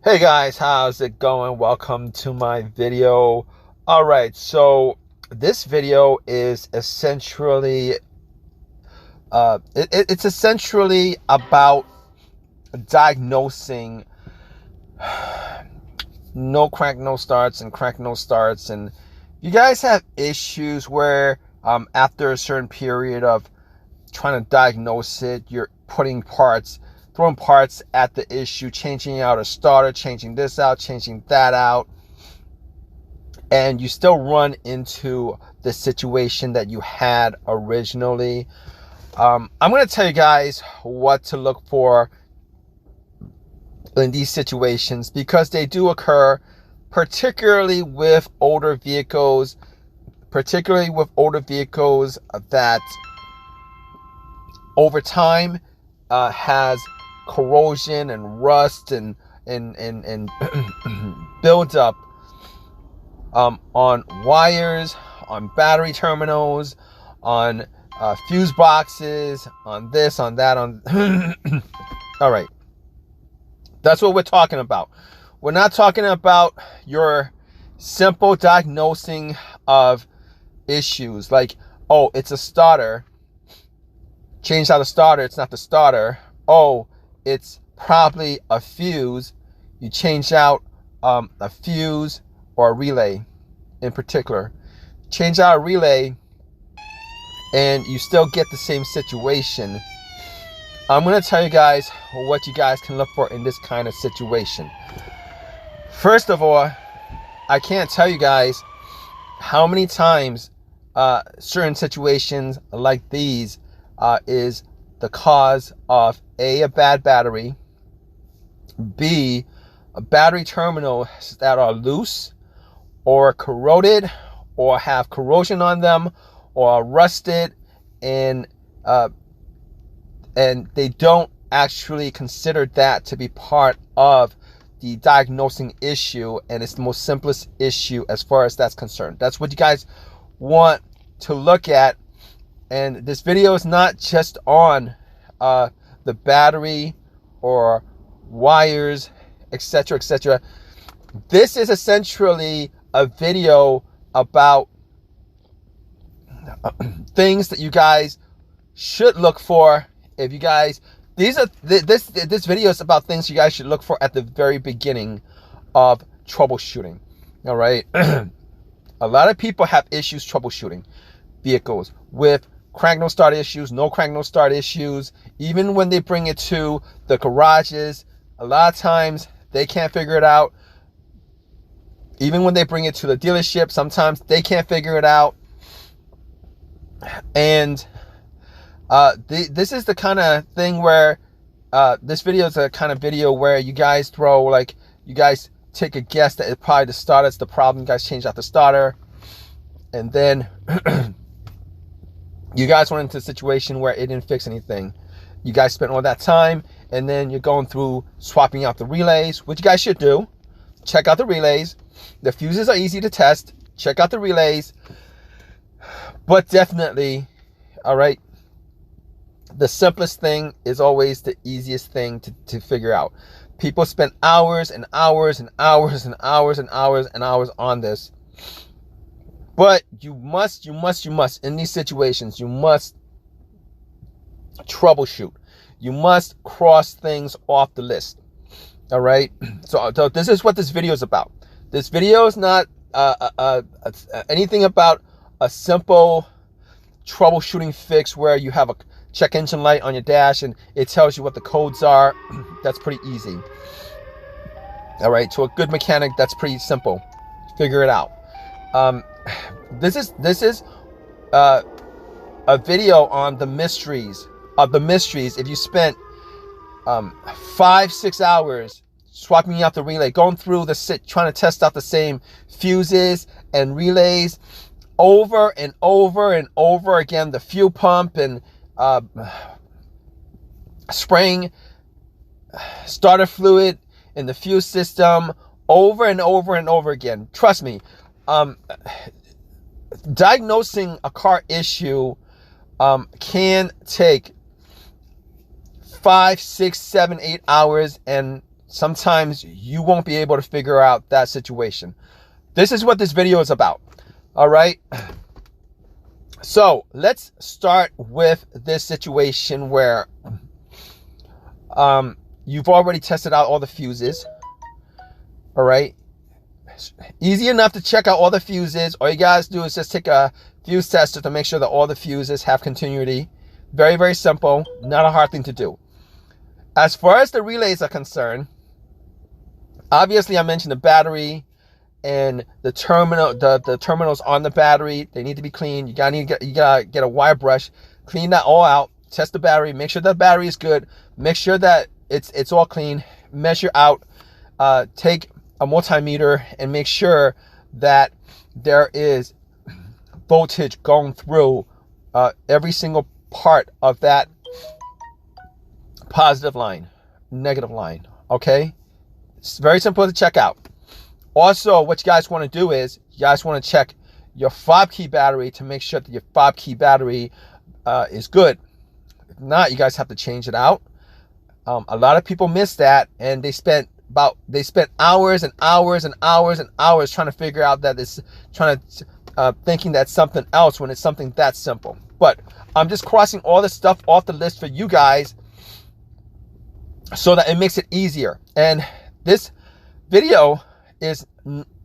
Hey guys, how's it going? Welcome to my video. All right, so this video is essentially it's essentially about diagnosing no crank no starts and crank no starts. And you guys have issues where after a certain period of trying to diagnose it, you're throwing parts at the issue, changing out a starter, changing this out, changing that out, and you still run into the situation that you had originally. I'm going to tell you guys what to look for in these situations because they do occur, particularly with older vehicles, that over time has corrosion and rust and build up on wires, on battery terminals, on fuse boxes, on this, on that, on all right, that's what we're talking about. We're not talking about your simple diagnosing of issues like, oh, it's a starter, change out the starter, it's not the starter. Oh, it's probably a fuse, you change out a fuse or a relay. In particular, change out a relay and you still get the same situation. I'm going to tell you guys what you guys can look for in this kind of situation. First of all, I can't tell you guys how many times certain situations like these is the cause of a bad battery, B, a battery terminals that are loose or corroded or have corrosion on them or are rusted, and they don't actually consider that to be part of the diagnosing issue, and it's the most simplest issue as far as that's concerned. That's what you guys want to look at. And this video is not just on the battery or wires, etc., etc. This is essentially a video about things that you guys should look for. If you guys, this video is about things you guys should look for at the very beginning of troubleshooting. All right, a lot of people have issues troubleshooting vehicles with crank no start issues, no crank no start issues. Even when they bring it to the garages, a lot of times they can't figure it out. Even when they bring it to the dealership, sometimes they can't figure it out. And this is the kind of thing where this video is a kind of video where you guys you guys take a guess that it's probably the starter that's the problem. You guys change out the starter, and then you guys went into a situation where it didn't fix anything. You guys spent all that time, and then you're going through swapping out the relays, which you guys should do. Check out the relays. The fuses are easy to test. Check out the relays. But definitely, all right, the simplest thing is always the easiest thing to figure out. People spend hours and hours and hours and hours and hours and hours on this. But you must, in these situations, you must troubleshoot. You must cross things off the list. All right. So this is what this video is about. This video is not anything about a simple troubleshooting fix where you have a check engine light on your dash and it tells you what the codes are. That's pretty easy. All right. To a good mechanic, that's pretty simple. Figure it out. This is a video on the mysteries of the mysteries. If you spent 5-6 hours swapping out the relay, going through trying to test out the same fuses and relays over and over and over again, the fuel pump and spraying starter fluid in the fuse system over and over and over again. Trust me, diagnosing a car issue can take 5, 6, 7, 8 hours, and sometimes you won't be able to figure out that situation. This is what this video is about. All right. So let's start with this situation where you've already tested out all the fuses. All right. Easy enough to check out all the fuses. All you guys do is just take a fuse tester to make sure that all the fuses have continuity. Very, very simple. Not a hard thing to do. As far as the relays are concerned, obviously I mentioned the battery and the terminals on the battery. They need to be cleaned. You gotta get a wire brush, clean that all out, test the battery, make sure the battery is good, make sure that it's all clean, measure out, take a multimeter and make sure that there is voltage going through every single part of that positive line, negative line. Okay, it's very simple to check out. Also, what you guys want to do is you guys want to check your fob key battery to make sure that your fob key battery is good. If not, you guys have to change it out. A lot of people miss that, and they spent hours and hours and hours and hours trying to figure out that it's thinking that's something else when it's something that simple. But I'm just crossing all this stuff off the list for you guys so that it makes it easier. And this video is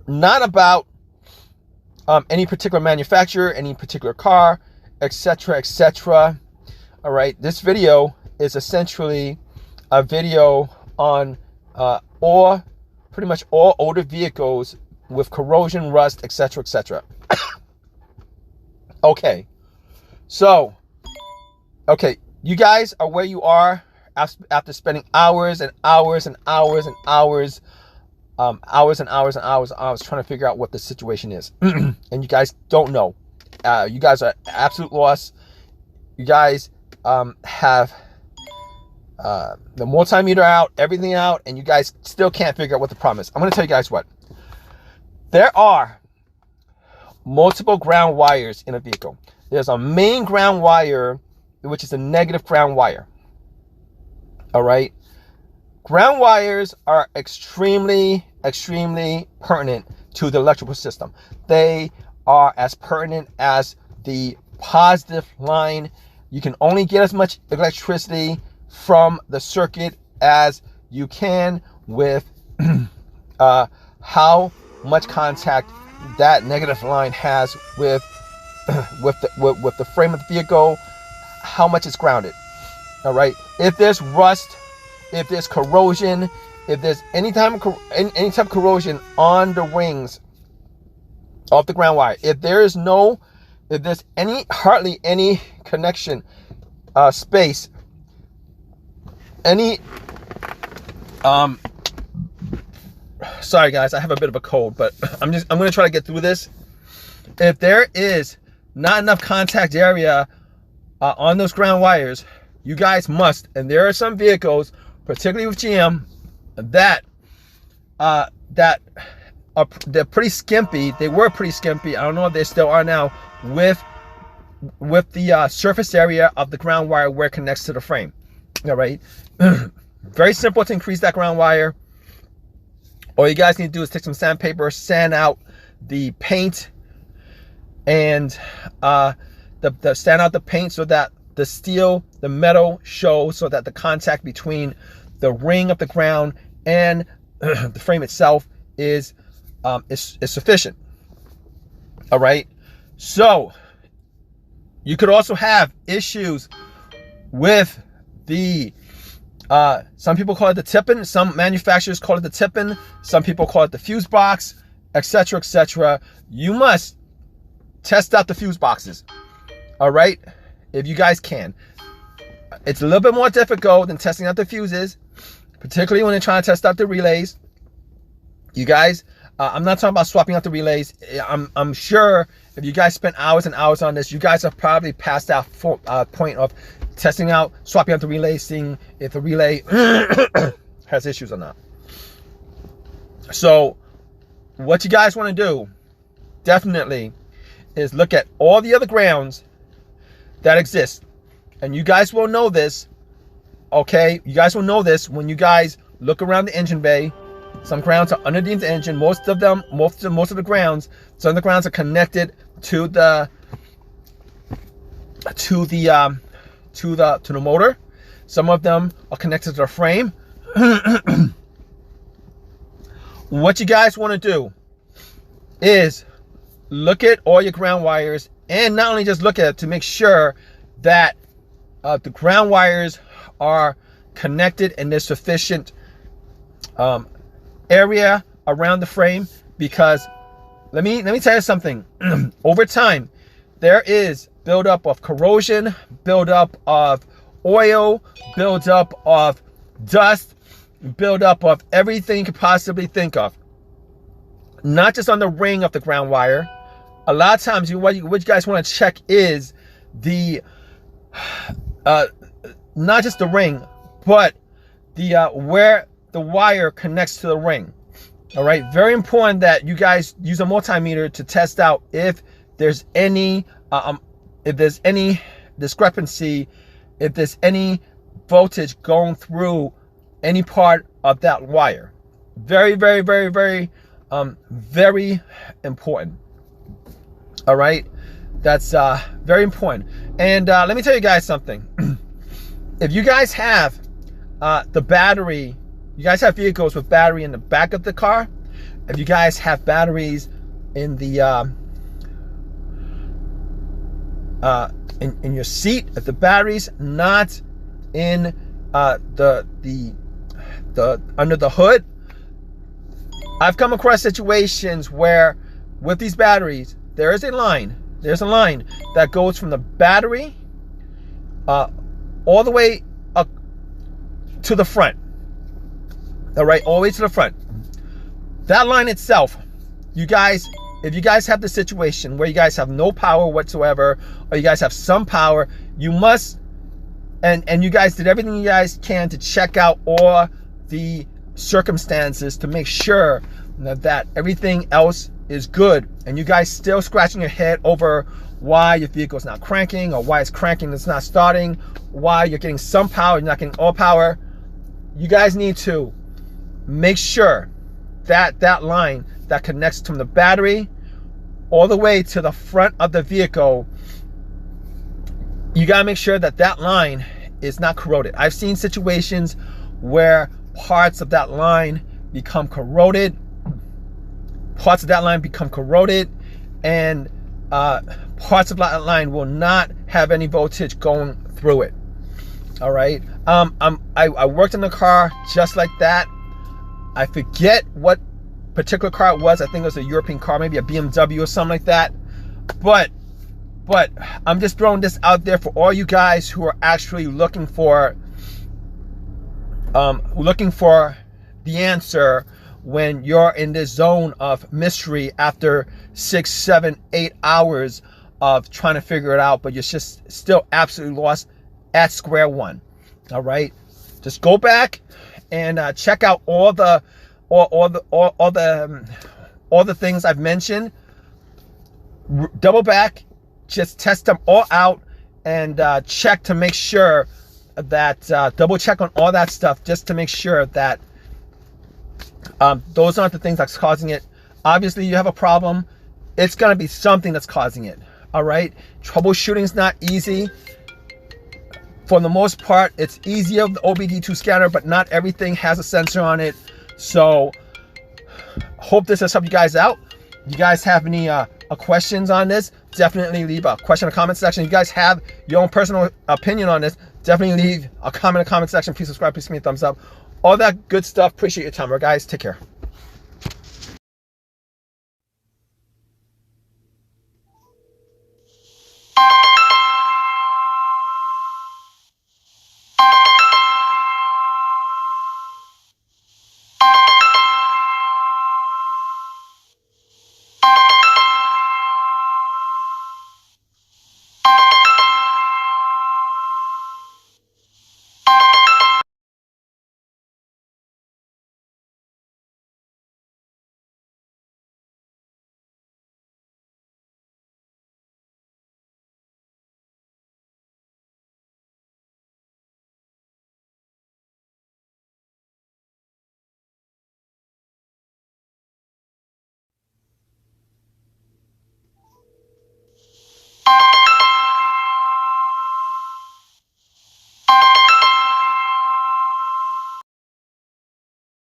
not about any particular manufacturer, any particular car, etc., etc. All right, this video is essentially a video on pretty much all older vehicles with corrosion, rust, etc., etc. Okay, so you guys are where you are after spending hours and hours and hours and hours trying to figure out what the situation is. And you guys don't know. You guys are absolute loss. You guys have the multimeter out, everything out, and you guys still can't figure out what the problem is. I'm going to tell you guys what. There are multiple ground wires in a vehicle. There's a main ground wire, which is a negative ground wire. All right. Ground wires are extremely pertinent to the electrical system. They are as pertinent as the positive line. You can only get as much electricity from the circuit as you can with how much contact that negative line has with the frame of the vehicle, how much it's grounded. All right. If there's rust, if there's corrosion, if there's any type of corrosion on the rings of the ground wire, if there's hardly any connection space, sorry guys, I have a bit of a cold, but I'm going to try to get through this. If there is not enough contact area on those ground wires, you guys must, and there are some vehicles, particularly with GM, that they're pretty skimpy. They were pretty skimpy. I don't know if they still are now with the surface area of the ground wire where it connects to the frame. All right. Very simple to increase that ground wire. All you guys need to do is take some sandpaper, sand out the paint, and sand out the paint so that the metal shows, so that the contact between the ring of the ground and the frame itself is sufficient. All right. So you could also have issues with the some people call it the tipping, some manufacturers call it the tipping, some people call it the fuse box, etc., etc. You must test out the fuse boxes. All right, if you guys can. It's a little bit more difficult than testing out the fuses, particularly when you're trying to test out the relays. You guys, I'm not talking about swapping out the relays. I'm sure if you guys spent hours and hours on this, you guys have probably passed that point of testing out, swapping out the relay, seeing if the relay has issues or not. So what you guys want to do definitely is look at all the other grounds that exist. And you guys will know this, okay? You guys will know this when you guys look around the engine bay. Some grounds are underneath the engine. Most of the grounds, some of the grounds are connected to the motor. Some of them are connected to the frame. What you guys want to do is look at all your ground wires, and not only just look at it, to make sure that the ground wires are connected and there's sufficient area around the frame. Because let me tell you something. Over time, there is buildup of corrosion, buildup of oil, buildup of dust, buildup of everything you could possibly think of. Not just on the ring of the ground wire. A lot of times, what you guys want to check is the not just the ring, but the where the wire connects to the ring. All right, very important that you guys use a multimeter to test out if there's any discrepancy, if there's any voltage going through any part of that wire. Very, very, very, very, very important. All right, that's very important. And let me tell you guys something. If you guys have the battery, you guys have vehicles with battery in the back of the car. If you guys have batteries in the in your seat, if the battery's not in the under the hood, I've come across situations where with these batteries, there's a line that goes from the battery all the way up to the front. All right, all the way to the front. That line itself, if you guys have the situation where you guys have no power whatsoever, or you guys have some power, you must, and you guys did everything you guys can to check out all the circumstances to make sure that everything else is good, and you guys still scratching your head over why your vehicle's not cranking, or why it's cranking and it's not starting, why you're getting some power, you're not getting all power. You guys need to make sure that that line that connects from the battery all the way to the front of the vehicle, you gotta make sure that that line is not corroded. I've seen situations where parts of that line become corroded, and parts of that line will not have any voltage going through it. All right, I worked in a car just like that. I forget what particular car it was. I think it was a European car, maybe a BMW or something like that. But I'm just throwing this out there for all you guys who are actually looking for the answer when you're in this zone of mystery after 6, 7, 8 hours of trying to figure it out, but you're just still absolutely lost at square one. All right, just go back and check out all the things I've mentioned. Double back, just test them all out, and check to make sure that double check on all that stuff, just to make sure that those aren't the things that's causing it. Obviously, you have a problem, it's going to be something that's causing it. All right, troubleshooting is not easy. For the most part, it's easier with the OBD2 scanner, but not everything has a sensor on it. So, hope this has helped you guys out. You guys have any questions on this? Definitely leave a question in the comment section. If you guys have your own personal opinion on this, definitely leave a comment in the comment section. Please subscribe, please give me a thumbs up. All that good stuff. Appreciate your time, guys. Take care.